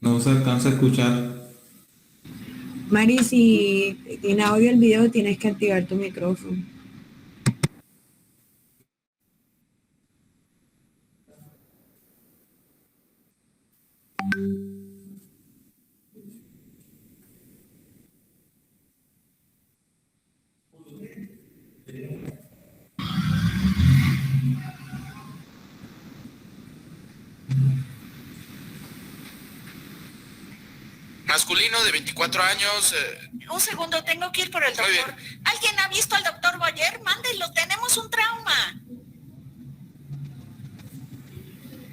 No se alcanza a escuchar. Mari, si tiene audio el video, tienes que activar tu micrófono. Masculino de 24 años. Un segundo, tengo que ir por el Muy doctor. ¿Alguien ha visto al doctor Boyer? Mándelo, tenemos un trauma.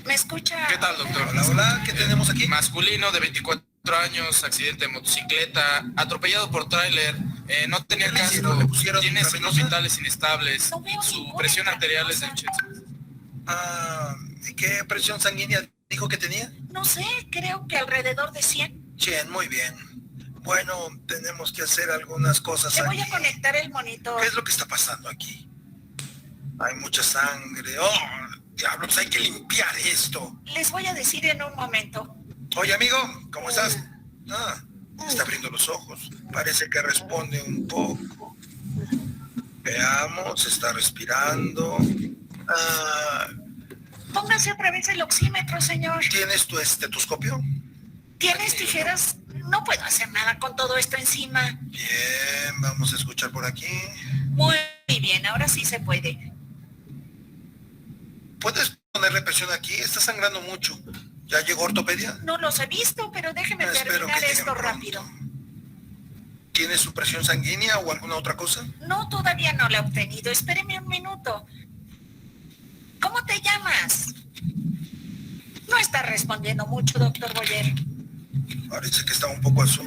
¿Me escucha? ¿Qué tal, doctor? Hola, hola, ¿qué tenemos aquí? Masculino de 24 años, accidente de motocicleta, atropellado por tráiler, no tenía ¿Qué le casco, hicieron? ¿Le pusieron tiene signos intravenosa? vitales inestables, No veo su ninguna presión arterial es de intravenosa. 80. ¿Y qué presión sanguínea dijo que tenía? No sé, creo que alrededor de 100. 100, muy bien. Bueno, tenemos que hacer algunas cosas Le voy a aquí. conectar el monitor. ¿Qué es lo que está pasando aquí? Hay mucha sangre. ¡Oh, diablos! Hay que limpiar esto. Les voy a decir en un momento. Oye, amigo, ¿cómo estás? Está abriendo los ojos. Parece que responde un poco. Veamos, está respirando. Póngase otra vez el oxímetro, señor. ¿Tienes tu estetoscopio? ¿Tienes tijeras? No puedo hacer nada con todo esto encima. Bien, vamos a escuchar por aquí. Muy bien, ahora sí se puede. ¿Puedes ponerle presión aquí? Está sangrando mucho. ¿Ya llegó ortopedia? No los he visto, pero déjeme Espero terminar que lleguen esto pronto. rápido. ¿Tiene su presión sanguínea o alguna otra cosa? No, todavía no la he obtenido. Espéreme un minuto. ¿Cómo te llamas? No está respondiendo mucho, doctor Boyer. Parece que está un poco azul.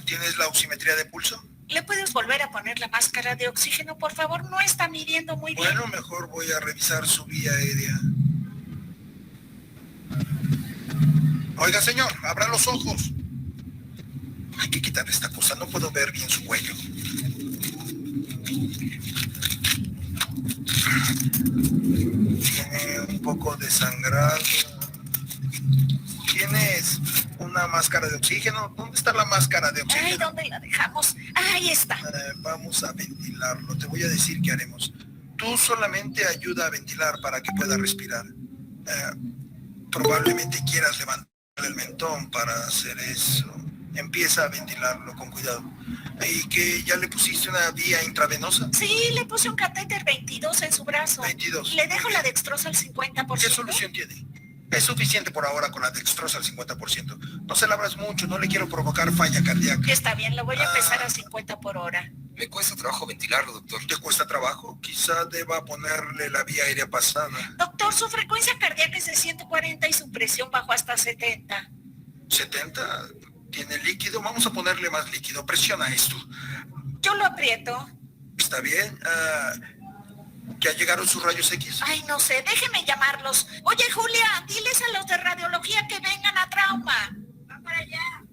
¿Tienes la oximetría de pulso? ¿Le puedes volver a poner la máscara de oxígeno, por favor? No está midiendo muy bien. Bueno, mejor voy a revisar su vía aérea. Oiga, señor, abra los ojos. Hay que quitar esta cosa, no puedo ver bien su cuello. Tiene un poco desangrado. ¿Tienes una máscara de oxígeno? ¿Dónde está la máscara de Ay, oxígeno? ¿dónde la dejamos? Ahí está. Vamos a ventilarlo. Te voy a decir qué haremos. Tú solamente ayuda a ventilar para que pueda respirar. Probablemente quieras levantar el mentón para hacer eso. Empieza a ventilarlo con cuidado. ¿Y que ya le pusiste una vía intravenosa? Sí, le puse un catéter 22 en su brazo. 22. ¿Le dejo la dextrosa al 50%? ¿Qué solución tiene? Es suficiente por ahora con la dextrosa al 50%. No se la abras mucho, no le quiero provocar falla cardíaca. Está bien, lo voy a empezar a 50 por hora. Me cuesta trabajo ventilarlo, doctor. ¿Te cuesta trabajo? Quizá deba ponerle la vía aérea pasada. Doctor, su frecuencia cardíaca es de 140 y su presión bajó hasta 70. ¿70? ¿Tiene líquido? Vamos a ponerle más líquido. Presiona esto. Yo lo aprieto. ¿Está bien? ¿Ya llegaron sus rayos X? Ay, no sé, déjeme llamarlos. Oye, Julia, diles a los de radiología que vengan a trauma. Va para allá.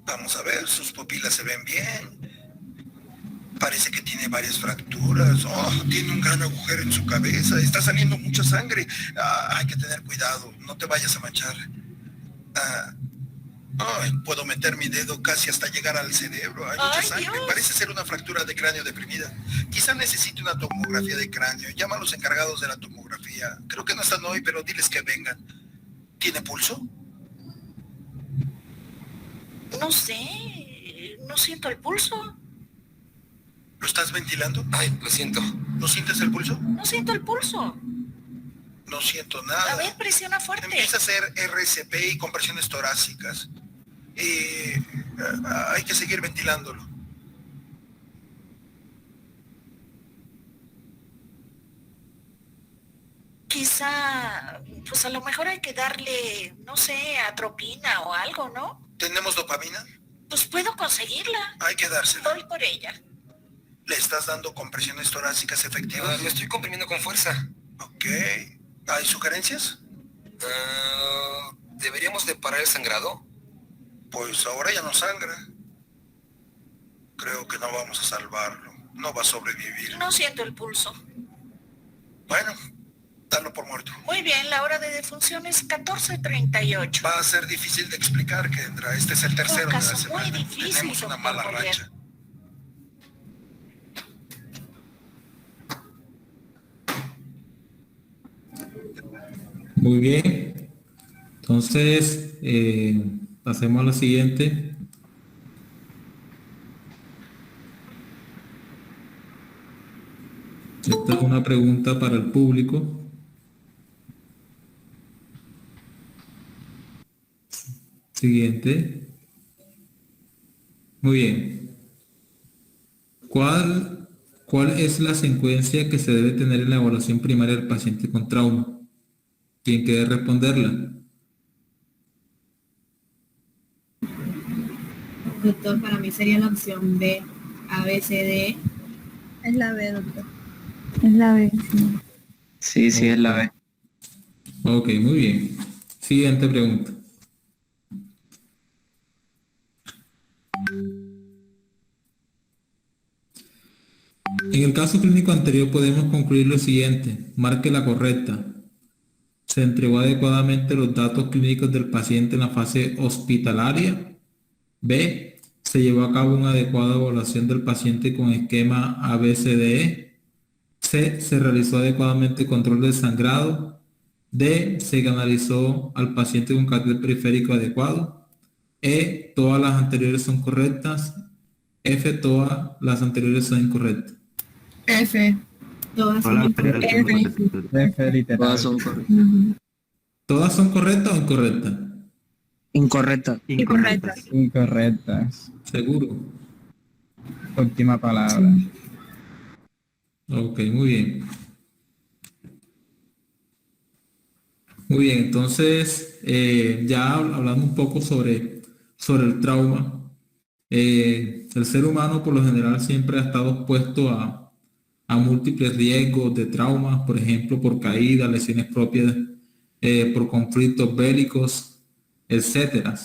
Vamos a ver, sus pupilas se ven bien. Parece que tiene varias fracturas. Oh, tiene un gran agujero en su cabeza. Está saliendo mucha sangre. Hay que tener cuidado. No te vayas a manchar. Puedo meter mi dedo casi hasta llegar al cerebro. Hay mucha sangre. Dios. Parece ser una fractura de cráneo deprimida. Quizá necesite una tomografía de cráneo. Llama a los encargados de la tomografía. Creo que no están hoy, pero diles que vengan. ¿Tiene pulso? No sé, no siento el pulso. ¿Lo estás ventilando? Ay, lo siento. ¿No sientes el pulso? No siento el pulso. No siento nada. A ver, presiona fuerte. Empieza a hacer RCP y compresiones torácicas. Hay que seguir ventilándolo. Quizá, pues a lo mejor hay que darle, no sé, atropina o algo, ¿no? ¿Tenemos dopamina? Pues puedo conseguirla. Hay que dársela. Voy por ella. ¿Le estás dando compresiones torácicas efectivas? Lo estoy comprimiendo con fuerza. Ok. ¿Hay sugerencias? ¿Deberíamos de parar el sangrado? Pues ahora ya no sangra. Creo que no vamos a salvarlo. No va a sobrevivir. No siento el pulso. Bueno, Darlo por muerto. Muy bien, la hora de defunción es 14:38. Va a ser difícil de explicar, Kendra. Este es el tercero de la caso muy semana. difícil, Tenemos una doctor mala Boyer. racha. Muy bien. Entonces, pasemos a la siguiente. Esta es una pregunta para el público. Siguiente. Muy bien. ¿Cuál es la secuencia que se debe tener en la evaluación primaria del paciente con trauma? ¿Quién quiere responderla? Doctor, para mí sería la opción B, A, B, C, D. Es la B, doctor. Es la B, sí. Sí, es la B. Ok, muy bien. Siguiente pregunta. En el caso clínico anterior podemos concluir lo siguiente. Marque la correcta. Se entregó adecuadamente los datos clínicos del paciente en la fase hospitalaria. B. Se llevó a cabo una adecuada evaluación del paciente con esquema ABCDE. C. Se realizó adecuadamente control del sangrado. D. Se canalizó al paciente con catéter periférico adecuado. E. Todas las anteriores son correctas. F. Todas las anteriores son incorrectas. F. Todas son Hola, incorrectas. F literal. Todas son correctas. ¿Todas son correctas o incorrectas? Incorrecta. Incorrectas. Incorrectas. Seguro. Última palabra. Ok, muy bien. Muy bien, entonces ya hablando un poco sobre el trauma, el ser humano por lo general siempre ha estado expuesto a múltiples riesgos de traumas, por ejemplo, por caídas, lesiones propias, por conflictos bélicos, etcétera.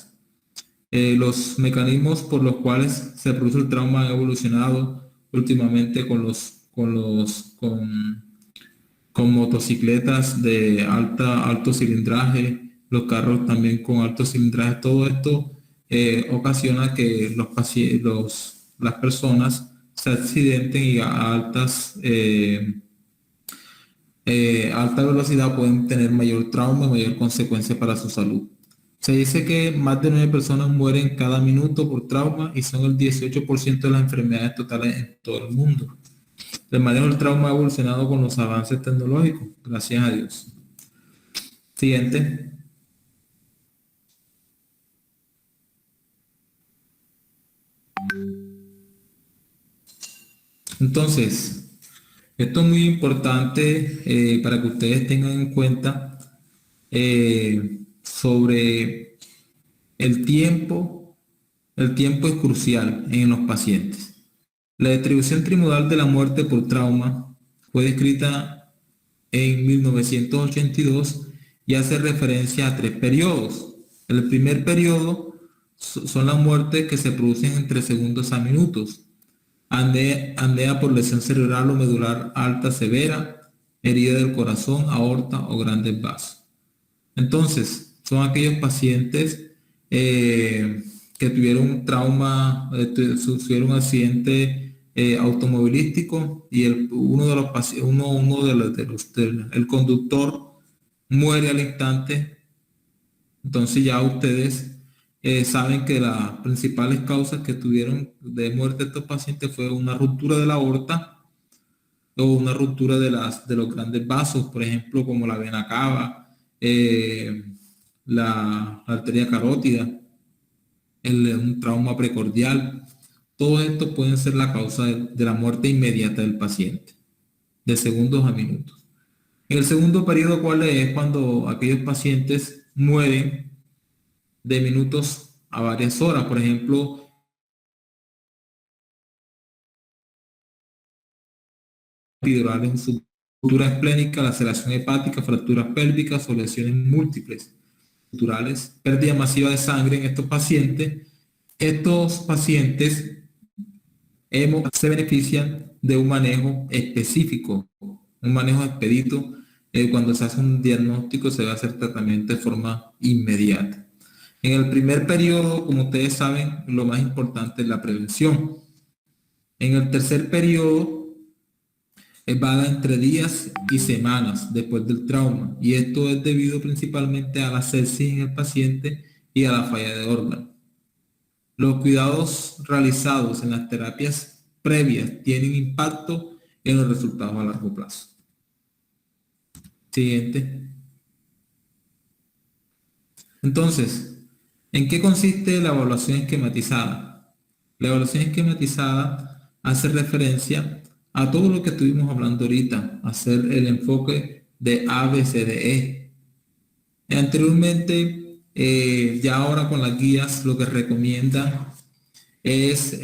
Los mecanismos por los cuales se produce el trauma han evolucionado últimamente con motocicletas de alto cilindraje, los carros también con alto cilindraje. Todo esto ocasiona que las personas se accidenten y a alta velocidad pueden tener mayor trauma y mayor consecuencia para su salud. Se dice que más de 9 personas mueren cada minuto por trauma y son el 18% de las enfermedades totales en todo el mundo. El manejo del trauma ha evolucionado con los avances tecnológicos, gracias a Dios. Siguiente. Entonces, esto es muy importante para que ustedes tengan en cuenta sobre el tiempo. El tiempo es crucial en los pacientes. La distribución trimodal de la muerte por trauma fue descrita en 1982 y hace referencia a 3 periodos. El primer periodo son las muertes que se producen entre segundos a minutos. Apnea por lesión cerebral o medular alta severa, herida del corazón, aorta o grandes vasos. Entonces, son aquellos pacientes que tuvieron un trauma, sufrieron un accidente automovilístico y el conductor muere al instante. Entonces ya ustedes saben que las principales causas que tuvieron de muerte de estos pacientes fue una ruptura de la aorta o una ruptura de los grandes vasos, por ejemplo, como la vena cava, la arteria carótida, un trauma precordial. Todo esto pueden ser la causa de la muerte inmediata del paciente, de segundos a minutos. En el segundo periodo, ¿cuál es? Cuando aquellos pacientes mueren de minutos a varias horas. Por ejemplo, epidurales en su fractura esplénica, laceración hepática, fracturas pélvicas o lesiones múltiples estructurales, pérdida masiva de sangre en estos pacientes. Estos pacientes se benefician de un manejo específico, un manejo expedito cuando se hace un diagnóstico se debe hacer tratamiento de forma inmediata. En el primer periodo, como ustedes saben, lo más importante es la prevención. En el tercer periodo va entre días y semanas después del trauma, y esto es debido principalmente a la sepsis en el paciente y a la falla de órganos. Los cuidados realizados en las terapias previas tienen impacto en los resultados a largo plazo. Siguiente. Entonces, ¿en qué consiste la evaluación esquematizada? La evaluación esquematizada hace referencia a todo lo que estuvimos hablando ahorita, hacer el enfoque de ABCDE. Anteriormente, ya ahora con las guías, lo que recomienda es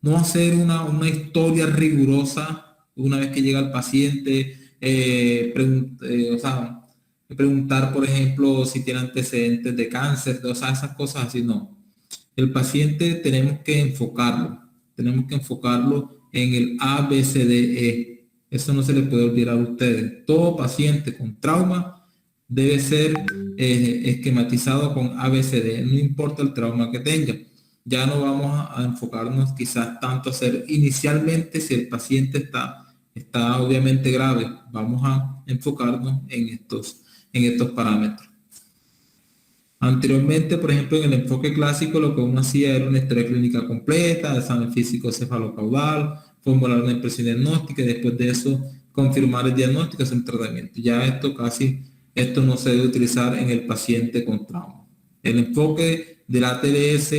no hacer una historia rigurosa una vez que llega el paciente, preguntar, por ejemplo, si tiene antecedentes de cáncer, o sea, esas cosas así, no. El paciente tenemos que enfocarlo en el ABCDE. Eso no se le puede olvidar a ustedes. Todo paciente con trauma debe ser esquematizado con ABCDE, no importa el trauma que tenga. Ya no vamos a enfocarnos quizás tanto a hacer inicialmente, si el paciente está obviamente grave, vamos a enfocarnos en estos parámetros. Anteriormente, por ejemplo, en el enfoque clásico, lo que uno hacía era una historia clínica completa, examen físico cefalocaudal, formular una impresión diagnóstica y después de eso confirmar el diagnóstico, hacer un tratamiento. Ya esto no se debe utilizar en el paciente con trauma. El enfoque del ATDS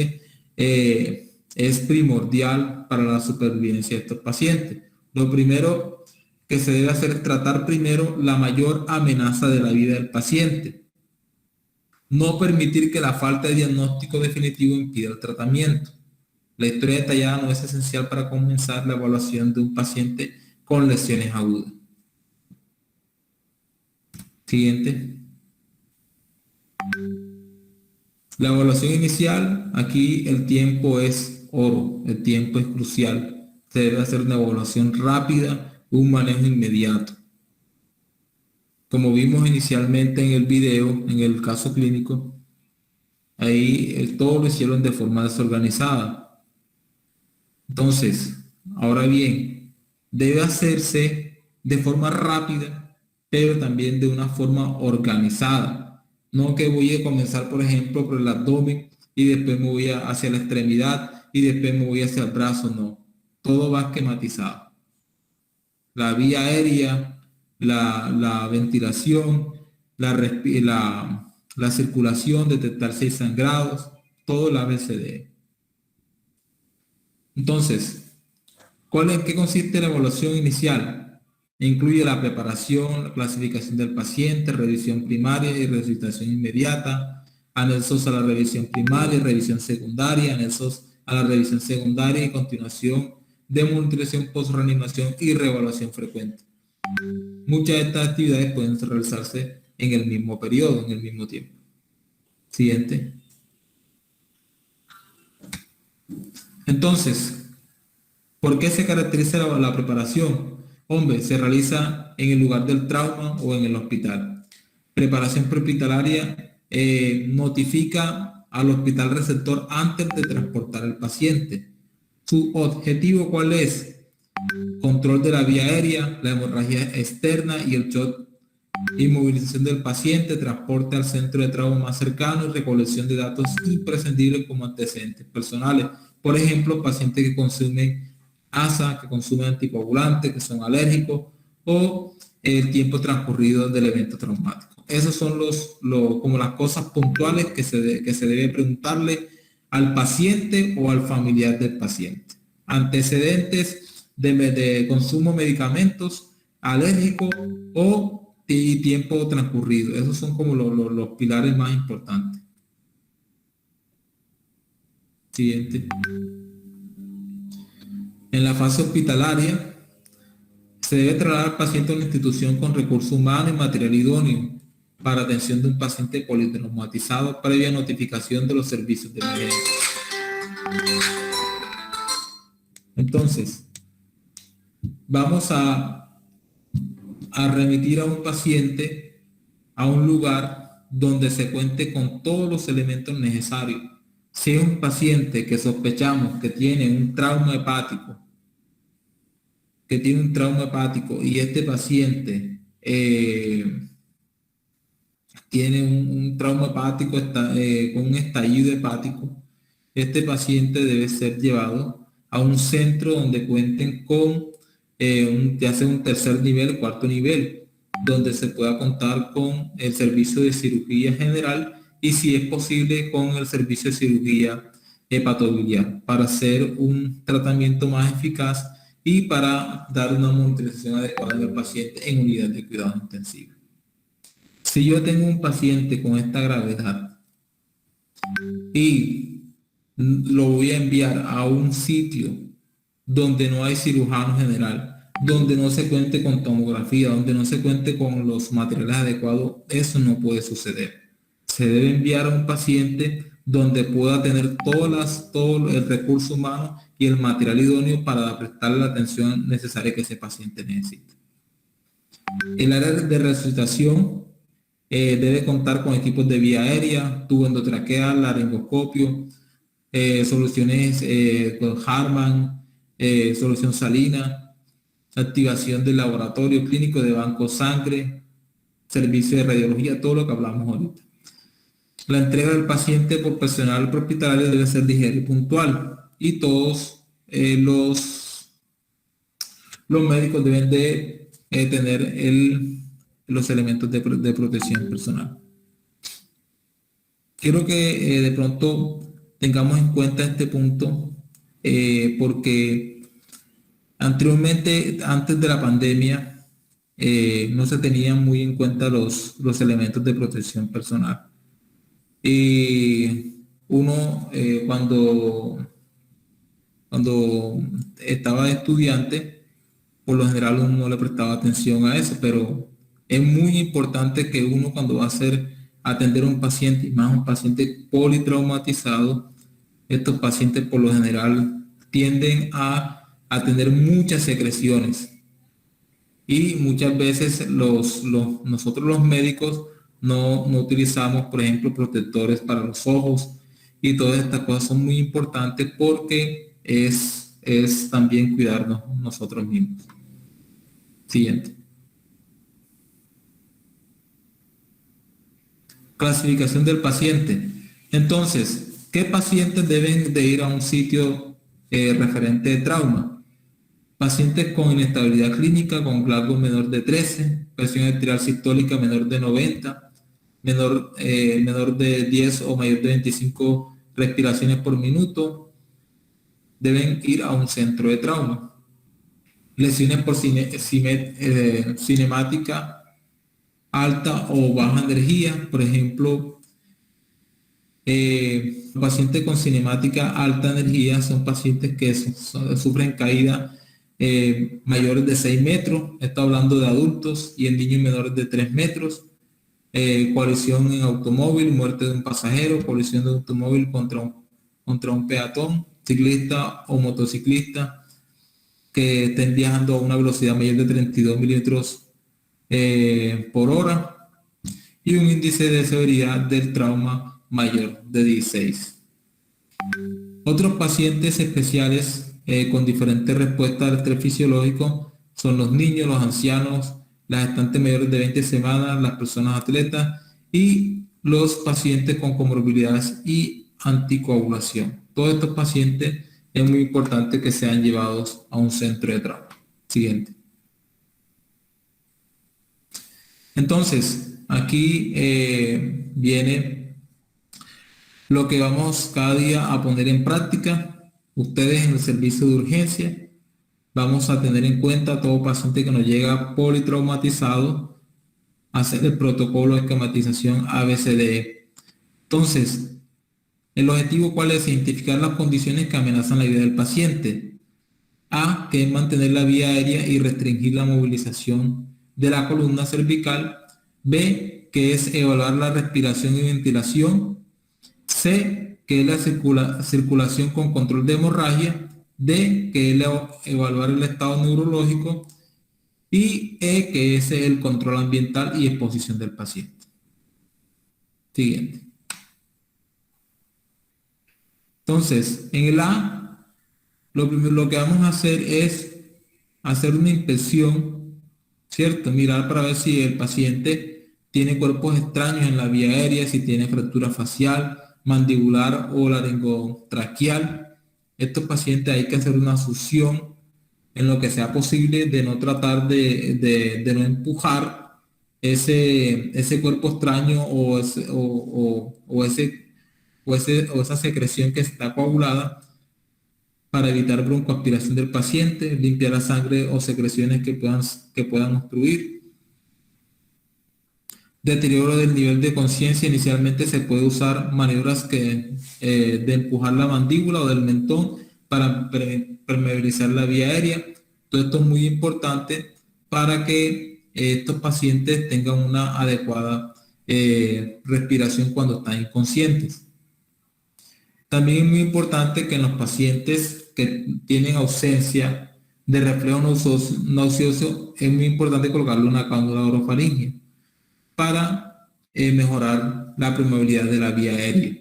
es primordial para la supervivencia de estos pacientes. Lo primero que se debe hacer es tratar primero la mayor amenaza de la vida del paciente. No permitir que la falta de diagnóstico definitivo impida el tratamiento. La historia detallada no es esencial para comenzar la evaluación de un paciente con lesiones agudas. Siguiente. La evaluación inicial, aquí el tiempo es oro, el tiempo es crucial. Se debe hacer una evaluación rápida, un manejo inmediato. Como vimos inicialmente en el video, en el caso clínico, ahí todo lo hicieron de forma desorganizada. Entonces, ahora bien, debe hacerse de forma rápida, pero también de una forma organizada. No que voy a comenzar, por ejemplo, por el abdomen y después me voy hacia la extremidad y después me voy hacia el brazo, no. Todo va esquematizado. La vía aérea, la ventilación, la circulación, detectar 6 sangrados, todo el ABCDE. Entonces, ¿en qué consiste la evaluación inicial? Incluye la preparación, la clasificación del paciente, revisión primaria y resucitación inmediata, anexos a la revisión primaria y revisión secundaria, anexos a la revisión secundaria y continuación de monitorización post-reanimación y reevaluación frecuente. Muchas de estas actividades pueden realizarse en el mismo periodo, en el mismo tiempo. Siguiente. Entonces, ¿por qué se caracteriza la preparación? Hombre, se realiza en el lugar del trauma o en el hospital. Preparación prehospitalaria notifica al hospital receptor antes de transportar al paciente. ¿Su objetivo cuál es? Control de la vía aérea, la hemorragia externa y el shock, inmovilización del paciente, transporte al centro de trauma más cercano y recolección de datos imprescindibles como antecedentes personales. Por ejemplo, pacientes que consumen ASA, que consumen anticoagulantes, que son alérgicos, o el tiempo transcurrido del evento traumático. Esos son como las cosas puntuales que se debe preguntarle al paciente o al familiar del paciente. Antecedentes de consumo de medicamentos alérgicos y tiempo transcurrido. Esos son como los pilares más importantes. Siguiente. En la fase hospitalaria, se debe trasladar al paciente a una institución con recursos humanos y material idóneo para atención de un paciente politraumatizado previa notificación de los servicios de emergencia. Entonces, vamos a a remitir a un paciente a un lugar donde se cuente con todos los elementos necesarios. Si es un paciente que sospechamos que tiene un trauma hepático, y este paciente tiene un trauma hepático con un estallido hepático, este paciente debe ser llevado a un centro donde cuenten con ya sea un tercer nivel, cuarto nivel, donde se pueda contar con el servicio de cirugía general y, si es posible, con el servicio de cirugía hepatobiliar para hacer un tratamiento más eficaz y para dar una monitorización adecuada del paciente en unidad de cuidado intensivo. Si yo tengo un paciente con esta gravedad y lo voy a enviar a un sitio donde no hay cirujano general, donde no se cuente con tomografía, donde no se cuente con los materiales adecuados, eso no puede suceder. Se debe enviar a un paciente donde pueda tener todo el recurso humano y el material idóneo para prestarle la atención necesaria que ese paciente necesita. El área de resucitación debe contar con equipos de vía aérea, tubo endotraqueal, laringoscopio, soluciones con Harman, solución salina, activación del laboratorio clínico de banco sangre, servicio de radiología, todo lo que hablamos ahorita. La entrega del paciente por personal propietario debe ser ligera y puntual, y todos los médicos deben de tener los elementos de protección personal. Quiero que de pronto tengamos en cuenta este punto porque anteriormente, antes de la pandemia, no se tenían muy en cuenta los elementos de protección personal. Y uno cuando estaba de estudiante, por lo general uno no le prestaba atención a eso, pero es muy importante que uno, cuando va a atender a un paciente, y más un paciente politraumatizado, estos pacientes por lo general tienden a tener muchas secreciones, y muchas veces nosotros los médicos no utilizamos, por ejemplo, protectores para los ojos, y todas estas cosas son muy importantes porque es también cuidarnos nosotros mismos. Siguiente. Clasificación del paciente. Entonces, ¿qué pacientes deben de ir a un sitio referente de trauma? Pacientes con inestabilidad clínica, con Glasgow menor de 13, presión arterial sistólica menor de 90, menor de 10 o mayor de 25 respiraciones por minuto, deben ir a un centro de trauma. Lesiones por cinemática alta o baja energía, por ejemplo, pacientes con cinemática alta energía son pacientes que sufren caída mayores de 6 metros, estoy hablando de adultos, y en niños menores de 3 metros, colisión en automóvil, muerte de un pasajero, colisión de automóvil contra un peatón, ciclista o motociclista que estén viajando a una velocidad mayor de 32 milímetros por hora, y un índice de severidad del trauma mayor de 16. Otros pacientes especiales con diferentes respuestas al estrés fisiológico son los niños, los ancianos, las gestantes mayores de 20 semanas, las personas atletas y los pacientes con comorbilidades y anticoagulación. Todos estos pacientes es muy importante que sean llevados a un centro de trauma. Siguiente. Entonces, aquí viene lo que vamos cada día a poner en práctica. Ustedes en el servicio de urgencia vamos a tener en cuenta a todo paciente que nos llega politraumatizado, hacer el protocolo de esquematización ABCDE. Entonces, el objetivo, ¿cuál es? Identificar las condiciones que amenazan la vida del paciente. A, que es mantener la vía aérea y restringir la movilización de la columna cervical. B, que es evaluar la respiración y ventilación. C, que es la circulación con control de hemorragia. D, que es evaluar el estado neurológico. Y E, que es el control ambiental y exposición del paciente. Siguiente. Entonces, en el A, lo que vamos a hacer es hacer una inspección, ¿cierto? Mirar para ver si el paciente tiene cuerpos extraños en la vía aérea, si tiene fractura facial, mandibular o laringotraqueal. Estos pacientes hay que hacer una succión en lo que sea posible de no tratar de no empujar ese cuerpo extraño o esa secreción que está coagulada, para evitar broncoaspiración del paciente, limpiar la sangre o secreciones que puedan obstruir. Deterioro del nivel de conciencia. Inicialmente se puede usar maniobras de empujar la mandíbula o del mentón para permeabilizar la vía aérea. Todo esto es muy importante para que estos pacientes tengan una adecuada respiración cuando están inconscientes. También es muy importante que en los pacientes que tienen ausencia de reflejo nauseoso, es muy importante colocarle una cánula orofaringea para mejorar la permeabilidad de la vía aérea.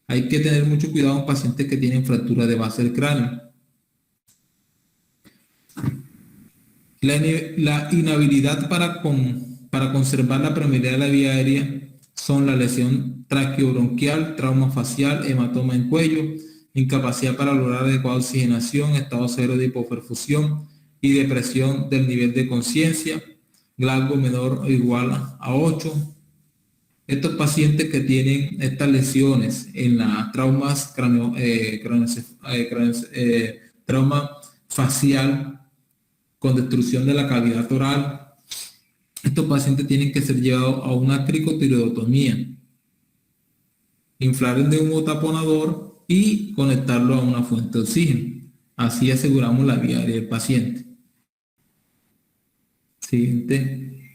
Hay que tener mucho cuidado en pacientes que tienen fractura de base del cráneo. La inhabilidad para conservar la permeabilidad de la vía aérea son la lesión traqueobronquial, trauma facial, hematoma en cuello, incapacidad para lograr adecuada oxigenación, estado cero de hipoperfusión y depresión del nivel de conciencia, GLACGO menor o igual a 8. Estos pacientes que tienen estas lesiones en las traumas trauma facial con destrucción de la cavidad oral, estos pacientes tienen que ser llevados a una cricotiroidotomía, inflar el neumotaponador y conectarlo a una fuente de oxígeno. Así aseguramos la vía aérea del paciente. Siguiente.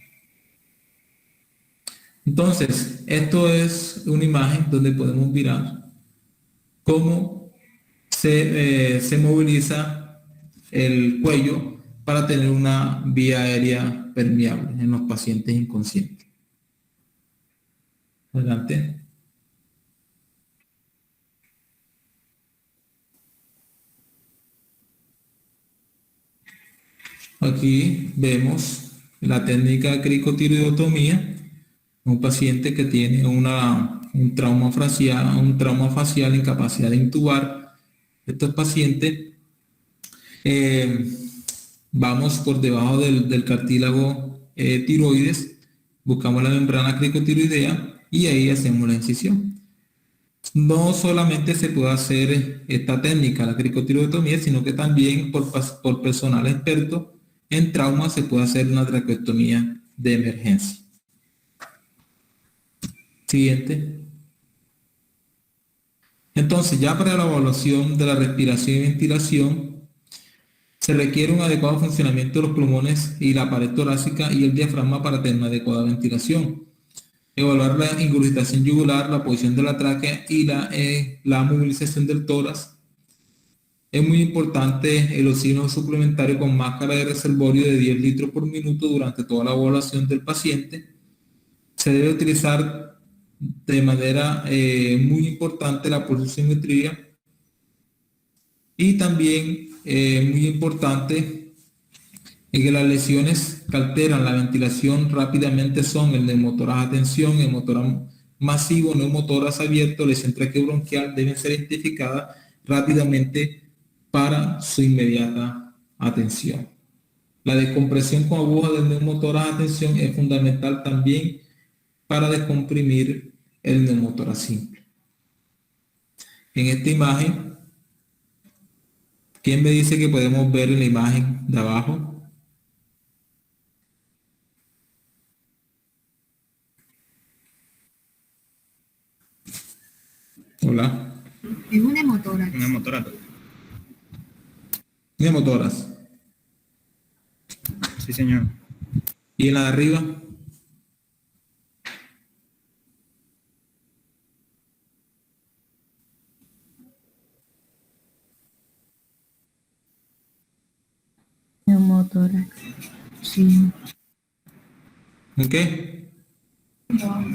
Entonces, esto es una imagen donde podemos mirar cómo se moviliza el cuello para tener una vía aérea permeable en los pacientes inconscientes. Adelante. Aquí vemos la técnica de cricotiroidotomía, un paciente que tiene un trauma facial, incapacidad de intubar. Estos pacientes, vamos por debajo del cartílago tiroides, buscamos la membrana cricotiroidea y ahí hacemos la incisión. No solamente se puede hacer esta técnica, la cricotiroidotomía, sino que también por personal experto en trauma se puede hacer una traqueostomía de emergencia. Siguiente. Entonces, ya para la evaluación de la respiración y ventilación, se requiere un adecuado funcionamiento de los pulmones y la pared torácica y el diafragma para tener una adecuada ventilación. Evaluar la ingurgitación yugular, la posición de la tráquea y la movilización del tórax. Es muy importante el oxígeno suplementario con máscara de reservorio de 10 litros por minuto durante toda la evaluación del paciente. Se debe utilizar de manera muy importante la pulsiometría y también muy importante que las lesiones que alteran la ventilación rápidamente son el neumotórax a tensión, el neumotórax masivo, neumotórax abierto, lesión traqueobronquial, deben ser identificadas rápidamente para su inmediata atención. La descompresión con aguja del neumotórax a tensión es fundamental también para descomprimir el neumotórax simple. En esta imagen, ¿quién me dice que podemos ver en la imagen de abajo? Hola. Es un hemotórax. Un hemotórax. Neumotórax. Sí, señor. ¿Y en la de arriba? Neumotórax. ¿Ok?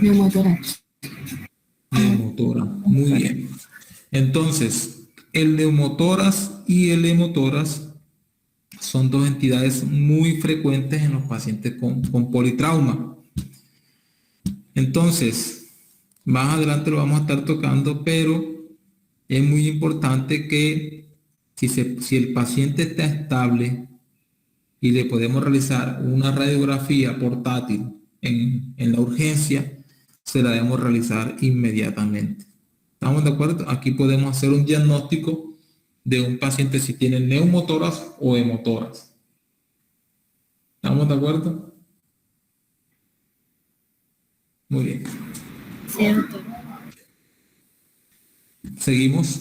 Neumotora. Neumotora. Muy bien. Entonces, el neumotórax y el hemotórax son dos entidades muy frecuentes en los pacientes con politrauma. Entonces, más adelante lo vamos a estar tocando, pero es muy importante que si el paciente está estable y le podemos realizar una radiografía portátil en la urgencia, se la debemos realizar inmediatamente. ¿Estamos de acuerdo? Aquí podemos hacer un diagnóstico de un paciente si tiene neumotórax o hemotórax. ¿Estamos de acuerdo? Muy bien. Cierto. Seguimos.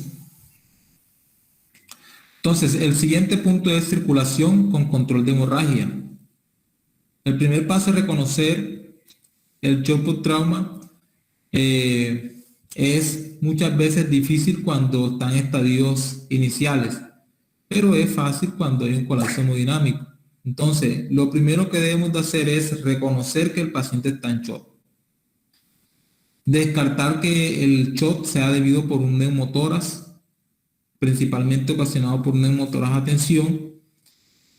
Entonces, el siguiente punto es circulación con control de hemorragia. El primer paso es reconocer el shock por trauma. Es muchas veces difícil cuando están en estadios iniciales, pero es fácil cuando hay un colapso hemodinámico. Entonces, lo primero que debemos de hacer es reconocer que el paciente está en shock. Descartar que el shock sea debido por un neumotórax, principalmente ocasionado por un neumotórax a tensión.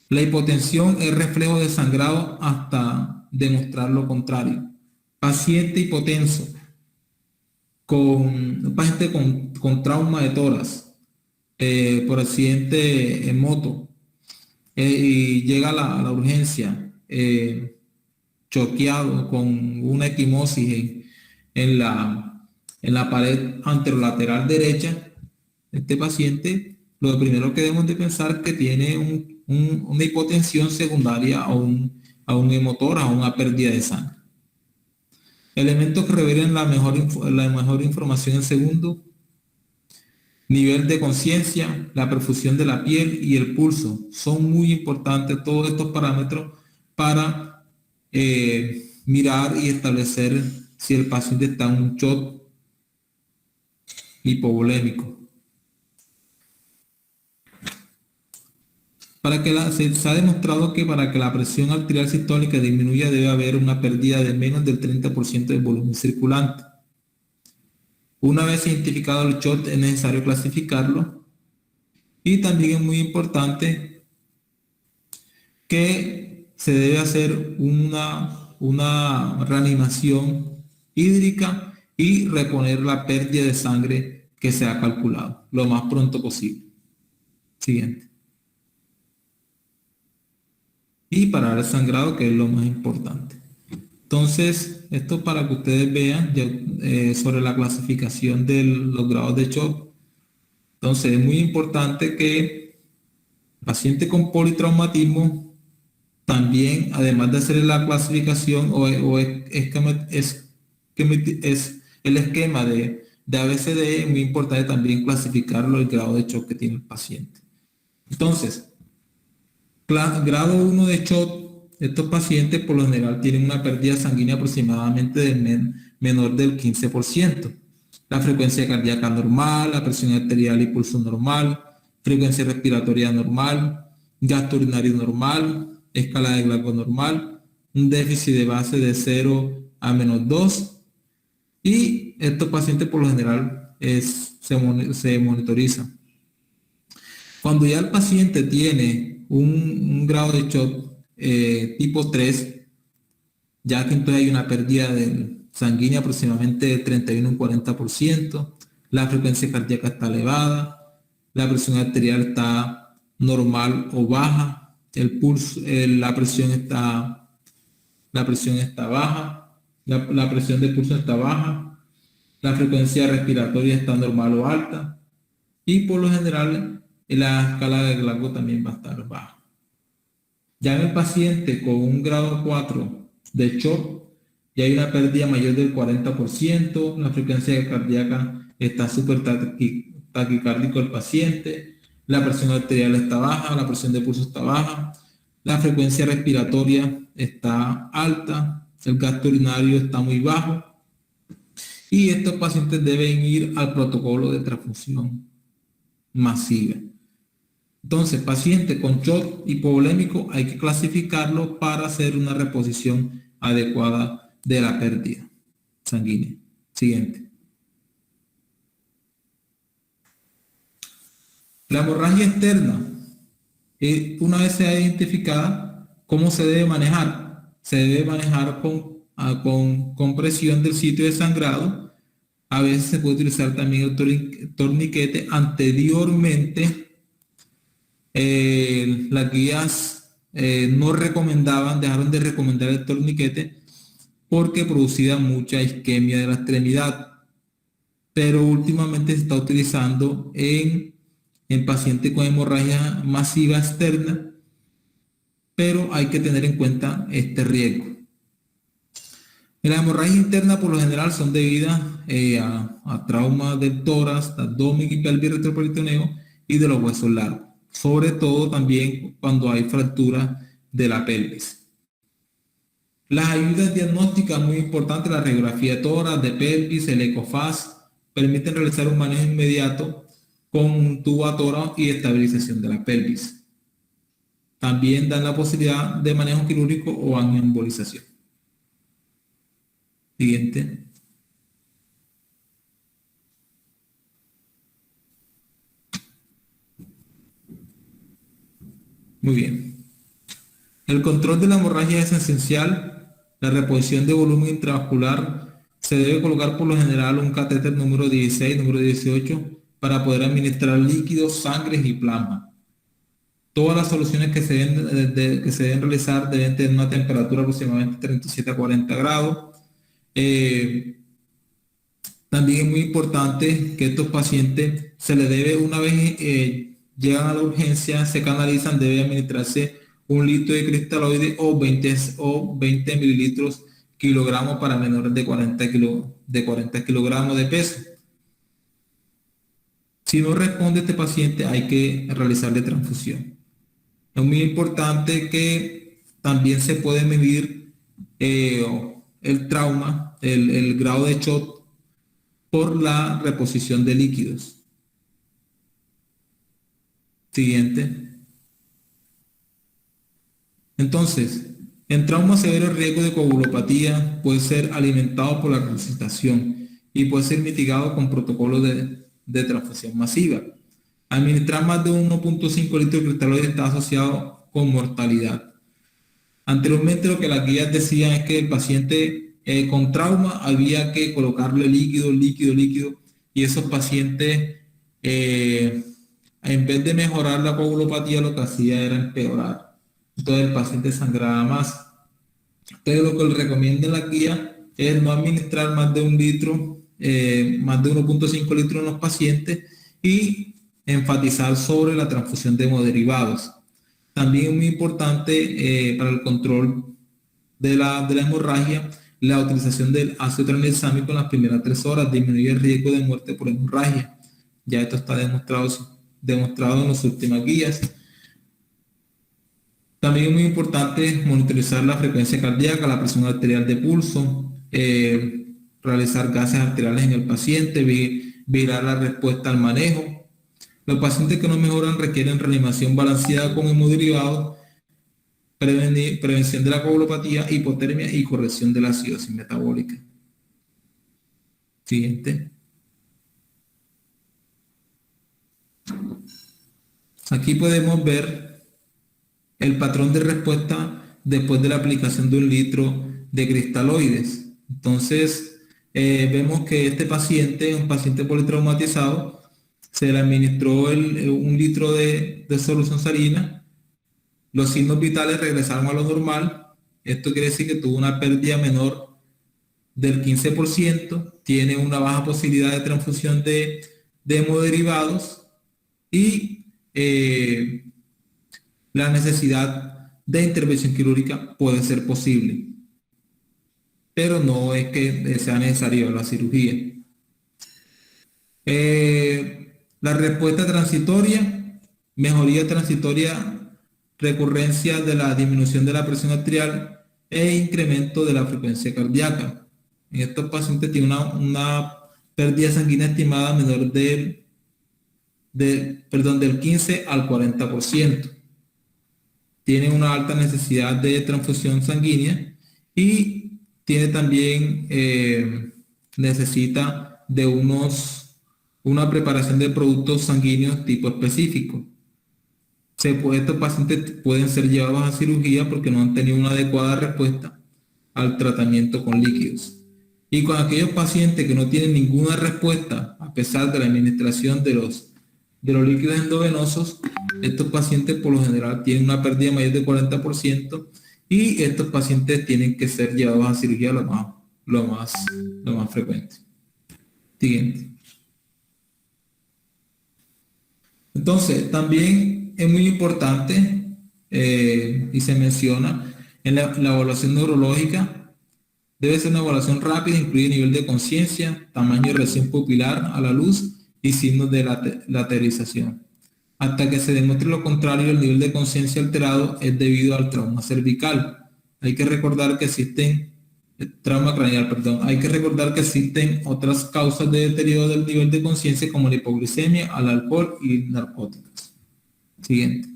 La hipotensión es reflejo de sangrado hasta demostrar lo contrario. Paciente hipotenso, un paciente con trauma de tórax, por accidente en moto, y llega a la urgencia, choqueado con una equimosis en la pared anterolateral derecha, este paciente, lo primero que debemos de pensar es que tiene una hipotensión secundaria a un hemotórax, a una pérdida de sangre. Elementos que revelen la mejor información en segundo: nivel de conciencia, la perfusión de la piel y el pulso. Son muy importantes todos estos parámetros para mirar y establecer si el paciente está en un shock hipovolémico. Se ha demostrado que para que la presión arterial sistólica disminuya debe haber una pérdida de menos del 30% del volumen circulante. Una vez identificado el shock, es necesario clasificarlo, y también es muy importante que se debe hacer una reanimación hídrica y reponer la pérdida de sangre que se ha calculado lo más pronto posible. Siguiente. Y parar el sangrado, que es lo más importante. Entonces, esto para que ustedes vean sobre la clasificación de los grados de shock. Entonces, es muy importante que el paciente con politraumatismo también, además de hacer la clasificación es el esquema de ABCD, es muy importante también clasificarlo, el grado de shock que tiene el paciente. Entonces, grado 1 de shock, estos pacientes por lo general tienen una pérdida sanguínea aproximadamente menor del 15%. La frecuencia cardíaca normal, la presión arterial y pulso normal, frecuencia respiratoria normal, gasto urinario normal, escala de Glasgow normal, un déficit de base de 0 a -2, y estos pacientes por lo general se monitorizan. Cuando ya el paciente tiene un grado de shock tipo 3, ya que entonces hay una pérdida sanguínea aproximadamente de 31 a un 40%, la frecuencia cardíaca está elevada, la presión arterial está normal o baja, el pulso, la presión está baja, la presión de pulso está baja, la frecuencia respiratoria está normal o alta, y por lo general la escala de Glasgow también va a estar baja. Ya en el paciente con un grado 4 de shock, ya hay una pérdida mayor del 40%, la frecuencia cardíaca está súper taquicárdico el paciente, la presión arterial está baja, la presión de pulso está baja, la frecuencia respiratoria está alta, el gasto urinario está muy bajo, y estos pacientes deben ir al protocolo de transfusión masiva. Entonces, paciente con shock hipovolémico hay que clasificarlo para hacer una reposición adecuada de la pérdida sanguínea. Siguiente. La hemorragia externa, una vez sea identificada, ¿cómo se debe manejar? Se debe manejar con compresión del sitio de sangrado. A veces se puede utilizar también el torniquete. Anteriormente, las guías no recomendaban, dejaron de recomendar el torniquete porque producía mucha isquemia de la extremidad, pero últimamente se está utilizando en pacientes con hemorragia masiva externa, pero hay que tener en cuenta este riesgo. La hemorragia interna por lo general son debidas a traumas del tórax, abdomen y pelvis retroperitoneo y de los huesos largos, sobre todo también cuando hay fracturas de la pelvis. Las ayudas diagnósticas muy importantes, la radiografía de tórax, de pelvis, el ecofaz, permiten realizar un manejo inmediato con un tubo a tórax y estabilización de la pelvis. También dan la posibilidad de manejo quirúrgico o angioembolización. Siguiente. Muy bien. El control de la hemorragia es esencial. La reposición de volumen intravascular se debe colocar por lo general un catéter número 16, número 18 para poder administrar líquidos, sangre y plasma. Todas las soluciones que se deben realizar deben tener una temperatura aproximadamente 37 a 40 grados. También es muy importante que estos pacientes se les debe, una vez llegan a la urgencia, se canalizan, debe administrarse 1 litro de cristaloide o 20 mililitros kilogramos para menores de 40 kilogramos de peso. Si no responde este paciente, hay que realizarle transfusión. Es muy importante que también se puede medir el trauma, el grado de shock por la reposición de líquidos. Siguiente. Entonces, en trauma severo el riesgo de coagulopatía puede ser alimentado por la resucitación y puede ser mitigado con protocolos de transfusión masiva. Administrar más de 1.5 litros de cristaloide está asociado con mortalidad. Anteriormente lo que las guías decían es que el paciente con trauma había que colocarle líquido, y esos pacientes en vez de mejorar la coagulopatía lo que hacía era empeorar. Entonces el paciente sangraba más. Entonces lo que le recomienda la guía es no administrar más de 1 litro, más de 1.5 litros en los pacientes y enfatizar sobre la transfusión de hemoderivados. También es muy importante para el control de la hemorragia la utilización del ácido tranexámico en las primeras 3 horas, disminuye el riesgo de muerte por hemorragia. Ya esto está demostrado en las últimas guías. También es muy importante monitorizar la frecuencia cardíaca, la presión arterial de pulso, realizar gases arteriales en el paciente, vigilar la respuesta al manejo. Los pacientes que no mejoran requieren reanimación balanceada con hemoderivados, prevención de la coagulopatía, hipotermia y corrección de la acidosis metabólica. Siguiente. Aquí podemos ver el patrón de respuesta después de la aplicación de 1 litro de cristaloides. Entonces, vemos que este paciente, un paciente politraumatizado, se le administró 1 litro de solución salina. Los signos vitales regresaron a lo normal. Esto quiere decir que tuvo una pérdida menor del 15%, tiene una baja posibilidad de transfusión de hemoderivados y la necesidad de intervención quirúrgica puede ser posible, pero no es que sea necesario la cirugía. La respuesta transitoria, mejoría transitoria, recurrencia de la disminución de la presión arterial e incremento de la frecuencia cardíaca. En estos pacientes tiene una pérdida sanguínea estimada menor del del 15 al 40%. Tiene una alta necesidad de transfusión sanguínea y tiene también, necesita de una preparación de productos sanguíneos tipo específico. Estos pacientes pueden ser llevados a cirugía porque no han tenido una adecuada respuesta al tratamiento con líquidos. Y con aquellos pacientes que no tienen ninguna respuesta, a pesar de la administración de los líquidos endovenosos, estos pacientes por lo general tienen una pérdida mayor del 40% y estos pacientes tienen que ser llevados a cirugía lo más frecuente. Siguiente. Entonces, también es muy importante, y se menciona, en la evaluación neurológica, debe ser una evaluación rápida, incluye nivel de conciencia, tamaño de lesión pupilar a la luz y signos de lateralización. Hasta que se demuestre lo contrario, el nivel de conciencia alterado es debido al trauma cervical. Hay que recordar que existen, trauma craneal, perdón, hay que recordar que existen otras causas de deterioro del nivel de conciencia como la hipoglucemia, al alcohol y narcóticos. Siguiente.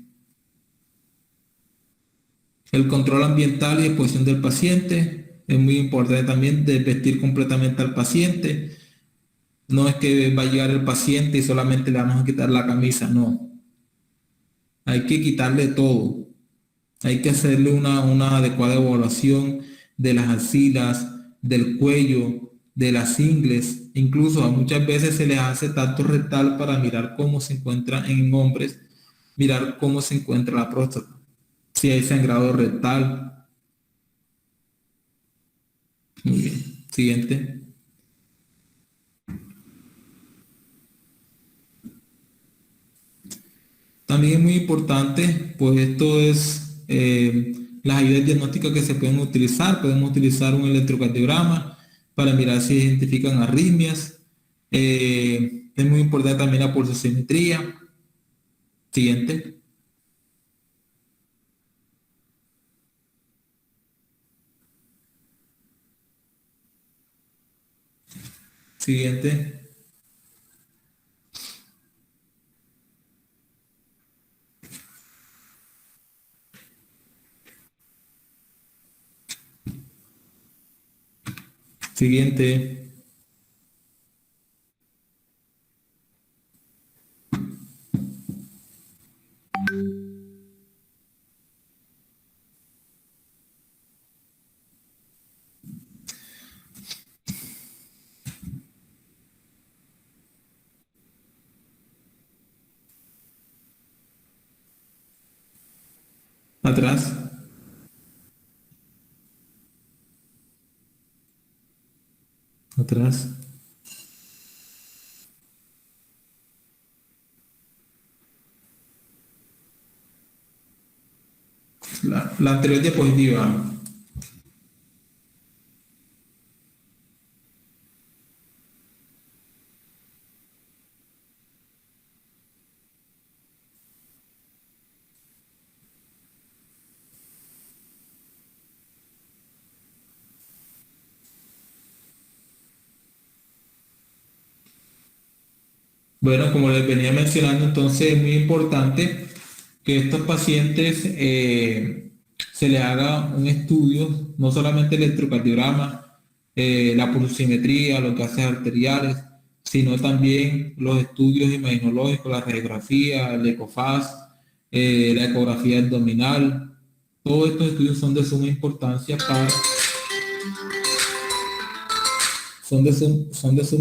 El control ambiental y exposición del paciente. Es muy importante también desvestir completamente al paciente. No es que va a llegar el paciente y solamente le vamos a quitar la camisa, no. Hay que quitarle todo. Hay que hacerle una adecuada evaluación de las axilas, del cuello, de las ingles. Incluso muchas veces se les hace tacto rectal para mirar cómo se encuentra en hombres, mirar cómo se encuentra la próstata. Si hay sangrado rectal. Muy bien. Siguiente. También es muy importante, pues esto es las ayudas diagnósticas que se pueden utilizar. Podemos utilizar un electrocardiograma para mirar si identifican arritmias. Es muy importante también la pulsosimetría. Siguiente. Siguiente. Siguiente. Atrás. Atrás. La anterior diapositiva. Bueno, como les venía mencionando, entonces es muy importante que estos pacientes se les haga un estudio, no solamente el electrocardiograma, la pulsimetría, los gases arteriales, sino también los estudios imaginológicos, la radiografía, el ecofaz, la ecografía abdominal. Todos estos estudios son de suma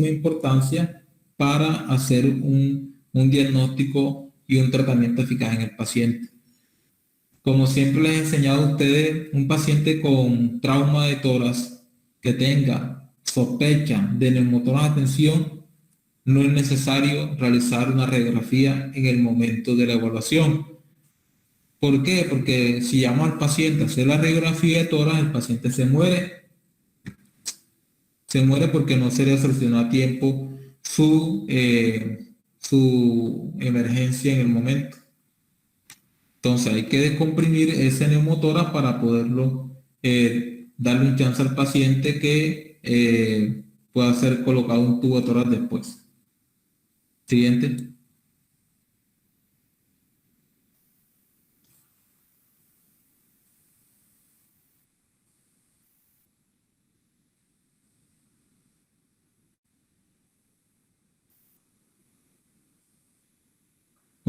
importancia para hacer un diagnóstico y un tratamiento eficaz en el paciente. Como siempre les he enseñado a ustedes, un paciente con trauma de tórax que tenga sospecha de neumotórax de tensión, no es necesario realizar una radiografía en el momento de la evaluación. ¿Por qué? Porque si llamo al paciente a hacer la radiografía de tórax, el paciente se muere. Se muere porque no se le solucionó a tiempo su emergencia en el momento. Entonces hay que descomprimir ese neumotórax para poderlo darle un chance al paciente que pueda ser colocado un tubo de tórax después. Siguiente.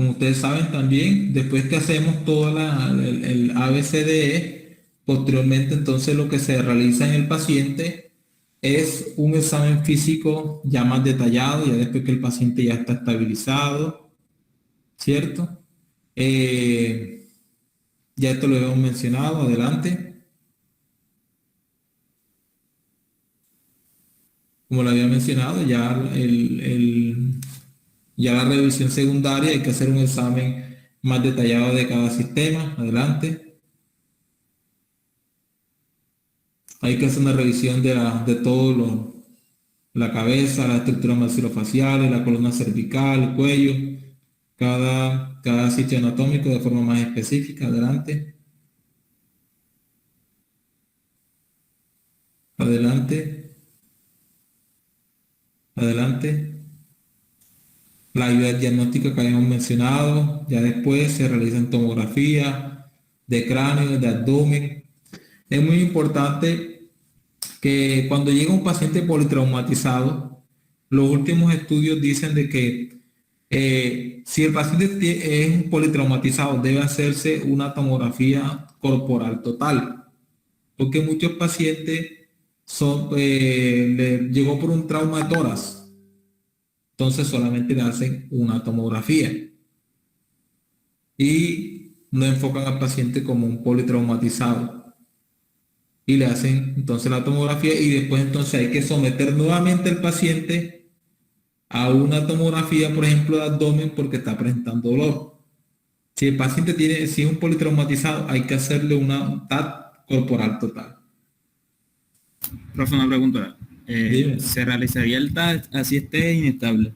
Como ustedes saben también, después que hacemos toda el ABCDE, posteriormente entonces lo que se realiza en el paciente es un examen físico ya más detallado, ya después que el paciente ya está estabilizado, ¿cierto? Ya esto lo hemos mencionado, adelante. Como lo había mencionado, ya la revisión secundaria hay que hacer un examen más detallado de cada sistema, adelante. Hay que hacer una revisión de todo la cabeza, la estructura maxilofacial, la columna cervical, el cuello, cada sitio anatómico de forma más específica, adelante. Adelante. Adelante. La ayuda diagnóstica que habíamos mencionado, ya después se realizan tomografías de cráneo, de abdomen. Es muy importante que cuando llega un paciente politraumatizado, los últimos estudios dicen de que si el paciente es politraumatizado, debe hacerse una tomografía corporal total, porque muchos pacientes llegó por un trauma de tórax, entonces solamente le hacen una tomografía y no enfocan al paciente como un politraumatizado y le hacen entonces la tomografía y después entonces hay que someter nuevamente al paciente a una tomografía, por ejemplo, de abdomen porque está presentando dolor. Si el paciente si es un politraumatizado, hay que hacerle una TAC corporal total. Profe, una pregunta. Dime. ¿Se realizaría el TAC así esté inestable?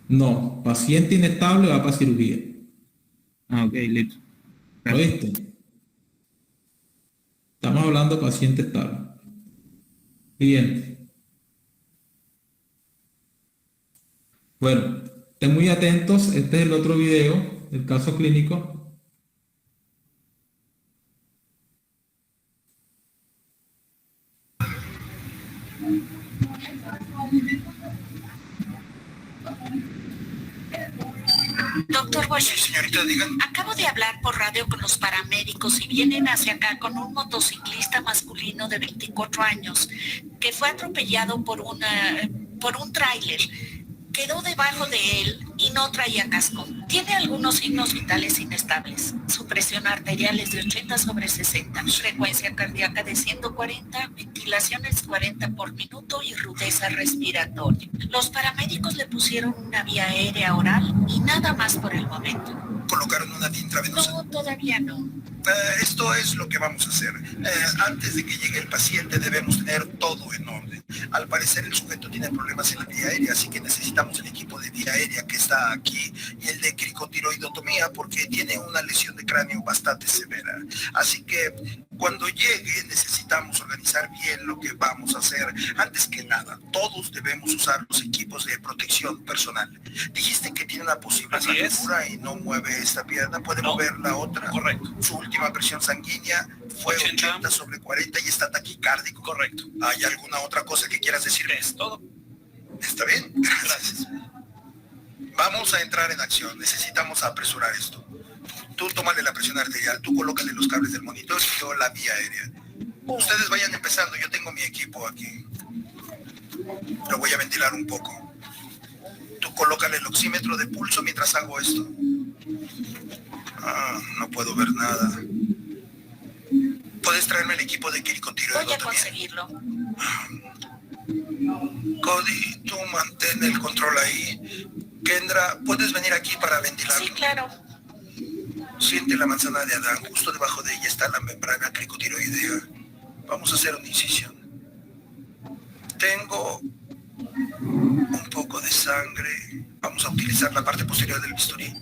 No, paciente inestable va para cirugía. Ah, ok, listo. ¿Oíste? Estamos hablando de paciente estable. Siguiente. Bueno, estén muy atentos. Este es el otro video, el caso clínico. Doctor Boyer, Señorita, digan. acabo de hablar por radio con los paramédicos y vienen hacia acá con un motociclista masculino de 24 años que fue atropellado por un tráiler. Quedó debajo de él y no traía casco. Tiene algunos signos vitales inestables. Su presión arterial es de 80/60, frecuencia cardíaca de 140, ventilaciones 40 por minuto y rudeza respiratoria. Los paramédicos le pusieron una vía aérea oral y nada más por el momento. ¿Colocaron una vía intravenosa? No, todavía no. Esto es lo que vamos a hacer. Antes de que llegue el paciente debemos tener todo en orden. Al parecer el sujeto tiene problemas en la vía aérea, así que necesitamos el equipo de vía aérea que está aquí y el de cricotiroidotomía porque tiene una lesión de cráneo bastante severa. Así que cuando llegue necesitamos organizar bien lo que vamos a hacer. Antes que nada, todos debemos usar los equipos de protección personal. Dijiste que tiene una posible fractura y no mueve esta pierna. ¿Puede mover la otra? Correcto. Su última presión sanguínea fue 80/40 y está taquicárdico. Correcto. ¿Hay alguna otra cosa que quieras decir? Es todo. ¿Está bien? Gracias. Vamos a entrar en acción. Necesitamos apresurar esto. Tú tómale la presión arterial, tú colócale los cables del monitor y yo la vía aérea. Ustedes vayan empezando, yo tengo mi equipo aquí. Lo voy a ventilar un poco. Tú colócale el oxímetro de pulso mientras hago esto. No puedo ver nada. ¿Puedes traerme el equipo de cricotiroidotomía? Voy a conseguirlo. Cody, tú mantén el control ahí. Kendra, ¿puedes venir aquí para ventilarlo? Sí, claro. Siente la manzana de Adán. Justo debajo de ella está la membrana cricotiroidea. Vamos a hacer una incisión. Tengo un poco de sangre. Vamos a utilizar la parte posterior del bisturí.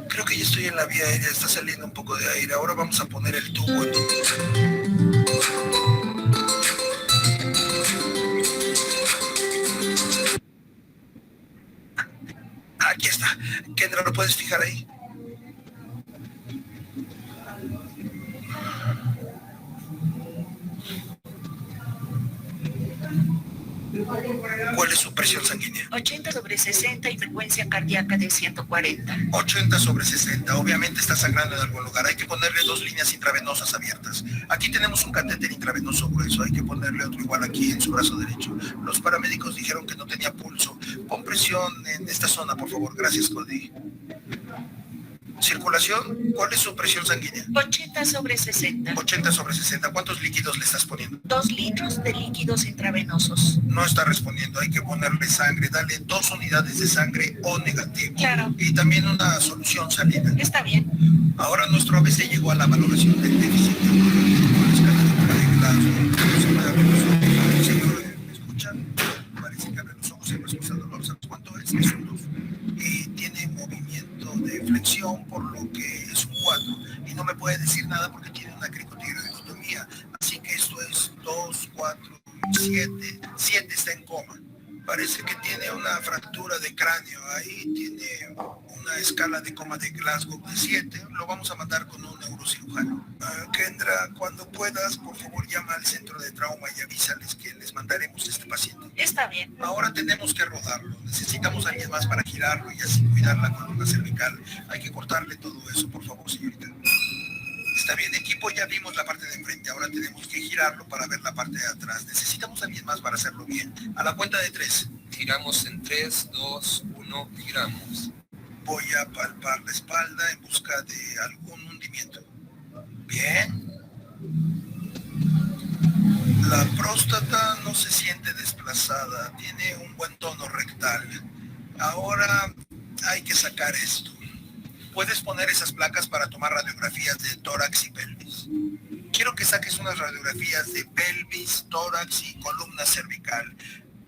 Creo que ya estoy en la vía aérea. Está saliendo un poco de aire. Ahora vamos a poner el tubo en... Aquí está. Kendra, ¿lo puedes fijar ahí? ¿Cuál es su presión sanguínea? 80/60 y frecuencia cardíaca de 140. 80/60. Obviamente está sangrando en algún lugar. Hay que ponerle 2 líneas intravenosas abiertas. Aquí tenemos un catéter intravenoso grueso. Hay que ponerle otro igual aquí en su brazo derecho. Los paramédicos dijeron que no tenía pulso. Pon presión en esta zona, por favor. Gracias, Cody. Circulación, ¿cuál es su presión sanguínea? 80/60. 80/60. ¿Cuántos líquidos le estás poniendo? 2 litros de líquidos intravenosos. No está respondiendo, hay que ponerle sangre. Dale 2 unidades de sangre O negativo. Claro. Y también una solución salina. Está bien. Ahora nuestro ABC llegó a la valoración del déficit. Con la escala de Glasgow. Señor, ¿me escuchan? Parece que abre los ojos y respuesta dolor. ¿Sabes cuánto es? Es un 2. Y tiene movimiento de flexión, por lo que es un 4. Y no me puede decir nada porque tiene una cricotiroidotomía. Así que esto es 2, 4, 7. 7 está en coma. Parece que tiene una fractura de cráneo. Ahí tiene una escala de coma de Glasgow de 7. Lo vamos a mandar con un neurocirujano. Kendra, cuando puedas, por favor llama al centro de trauma y avísales que les mandaremos este paciente. Está bien. Ahora tenemos que rodarlo. Necesitamos a alguien más para girarlo y así cuidar la columna cervical. Hay que cortarle todo eso, por favor, señorita. Está bien, equipo, ya vimos la parte de enfrente. Ahora tenemos que girarlo para ver la parte de atrás. Necesitamos a alguien más para hacerlo bien. A la cuenta de 3. Giramos en 3, 2, 1, giramos. Voy a palpar la espalda en busca de algún hundimiento. Bien. La próstata no se siente desplazada. Tiene un buen tono rectal. Ahora hay que sacar esto. ¿Puedes poner esas placas para tomar radiografías de tórax y pelvis? Quiero que saques unas radiografías de pelvis, tórax y columna cervical.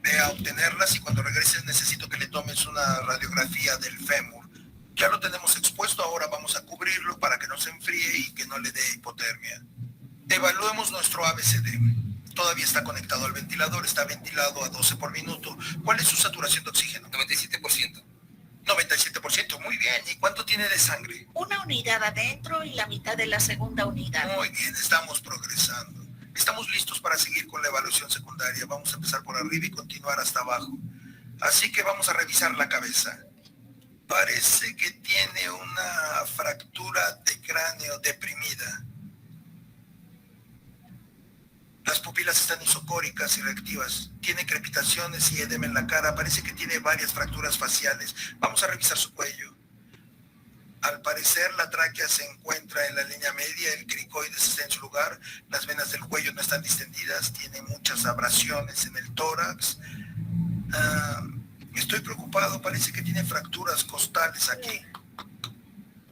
Ve a obtenerlas y cuando regreses necesito que le tomes una radiografía del fémur. Ya lo tenemos expuesto, ahora vamos a cubrirlo para que no se enfríe y que no le dé hipotermia. Evaluemos nuestro ABCD. Todavía está conectado al ventilador, está ventilado a 12 por minuto. ¿Cuál es su saturación de oxígeno? 97%. 97%, muy bien. ¿Y cuánto tiene de sangre? 1 unidad adentro y la mitad de la segunda unidad. Muy bien, estamos progresando. Estamos listos para seguir con la evaluación secundaria. Vamos a empezar por arriba y continuar hasta abajo. Así que vamos a revisar la cabeza. Parece que tiene una fractura de cráneo deprimida. Las pupilas están isocóricas y reactivas. Tiene crepitaciones y edema en la cara. Parece que tiene varias fracturas faciales. Vamos a revisar su cuello. Al parecer la tráquea se encuentra en la línea media, el cricoides está en su lugar, las venas del cuello no están distendidas, tiene muchas abrasiones en el tórax. Estoy preocupado, parece que tiene fracturas costales aquí.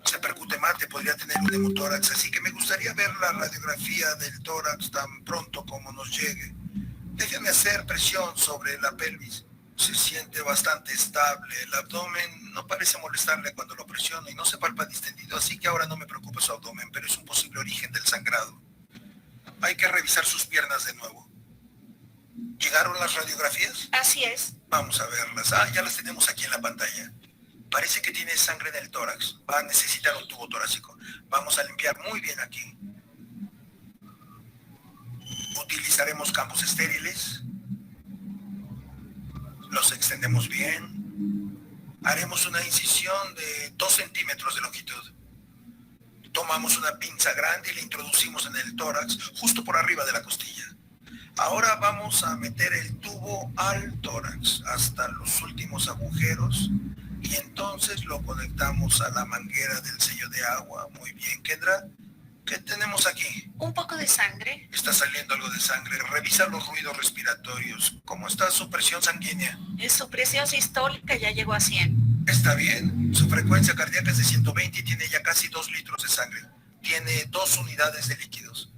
Se percute mate, podría tener un hemotórax, así que me gustaría ver la radiografía del tórax tan pronto como nos llegue. Déjenme hacer presión sobre la pelvis. Se siente bastante estable, el abdomen no parece molestarle cuando lo presiono y no se palpa distendido, así que ahora no me preocupa su abdomen, pero es un posible origen del sangrado. Hay que revisar sus piernas de nuevo. ¿Llegaron las radiografías? Así es. Vamos a verlas. Ya las tenemos aquí en la pantalla. Parece que tiene sangre en el tórax. Va a necesitar un tubo torácico. Vamos a limpiar muy bien aquí. Utilizaremos campos estériles. Los extendemos bien. Haremos una incisión de 2 centímetros de longitud. Tomamos una pinza grande y la introducimos en el tórax, justo por arriba de la costilla. Ahora vamos a meter el tubo al tórax, hasta los últimos agujeros, y entonces lo conectamos a la manguera del sello de agua. Muy bien, Kendra. ¿Qué tenemos aquí? Un poco de sangre. Está saliendo algo de sangre. Revisa los ruidos respiratorios. ¿Cómo está su presión sanguínea? Su presión sistólica ya llegó a 100. Está bien. Su frecuencia cardíaca es de 120 y tiene ya casi 2 litros de sangre. Tiene 2 unidades de líquidos.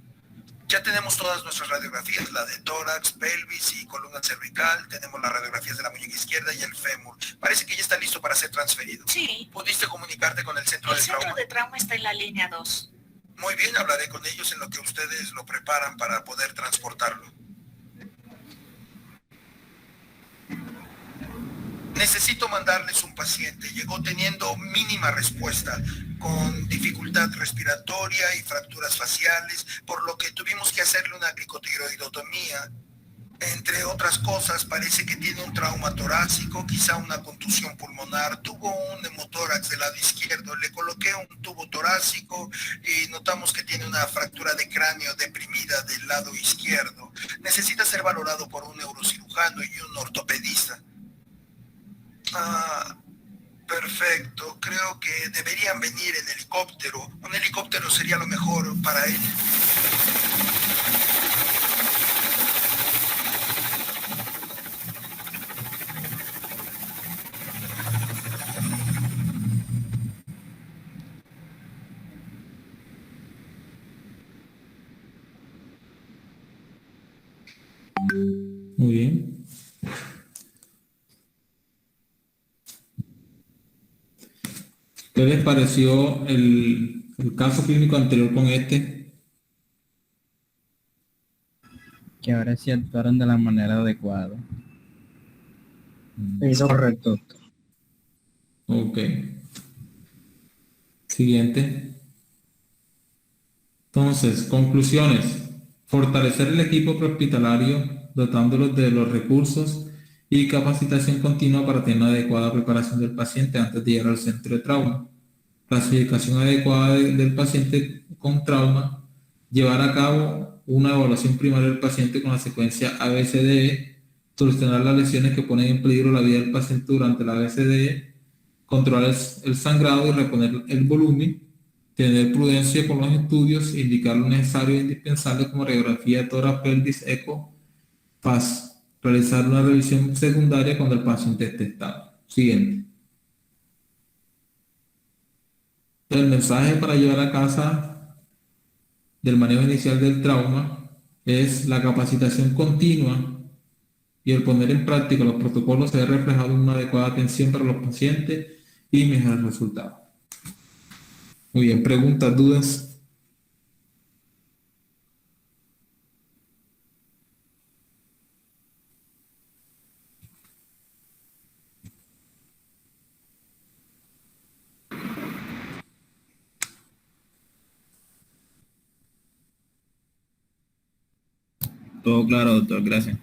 Ya tenemos todas nuestras radiografías, la de tórax, pelvis y columna cervical. Tenemos las radiografías de la muñeca izquierda y el fémur. Parece que ya está listo para ser transferido. Sí. ¿Pudiste comunicarte con el centro El de centro trauma? de trauma está en la línea 2. Muy bien, hablaré con ellos en lo que ustedes lo preparan para poder transportarlo. Necesito mandarles un paciente. Llegó teniendo mínima respuesta, con dificultad respiratoria y fracturas faciales, por lo que tuvimos que hacerle una glicotiroidotomía. Entre otras cosas, parece que tiene un trauma torácico, quizá una contusión pulmonar, tuvo un hemotórax del lado izquierdo, le coloqué un tubo torácico y notamos que tiene una fractura de cráneo deprimida del lado izquierdo. Necesita ser valorado por un neurocirujano y un ortopedista. Perfecto. Creo que deberían venir en helicóptero. Un helicóptero sería lo mejor para él. Muy bien. ¿Qué les pareció el caso clínico anterior con este? Que ahora sí actuaron de la manera adecuada. Eso correcto. Ok. Siguiente. Entonces, conclusiones. Fortalecer el equipo prehospitalario, dotándolos de los recursos y capacitación continua para tener una adecuada preparación del paciente antes de llegar al centro de trauma. Clasificación adecuada del paciente con trauma. Llevar a cabo una evaluación primaria del paciente con la secuencia ABCDE. Solucionar las lesiones que ponen en peligro la vida del paciente durante la ABCDE. Controlar el sangrado y reponer el volumen. Tener prudencia con los estudios, indicar lo necesario e indispensable como radiografía de tórax, pelvis, eco, FAS. Realizar una revisión secundaria cuando el paciente esté estable. Siguiente. El mensaje para llevar a casa del manejo inicial del trauma es la capacitación continua y el poner en práctica los protocolos se ve reflejado en una adecuada atención para los pacientes y mejores resultados. Muy bien, preguntas, dudas. Todo claro, doctor. Gracias.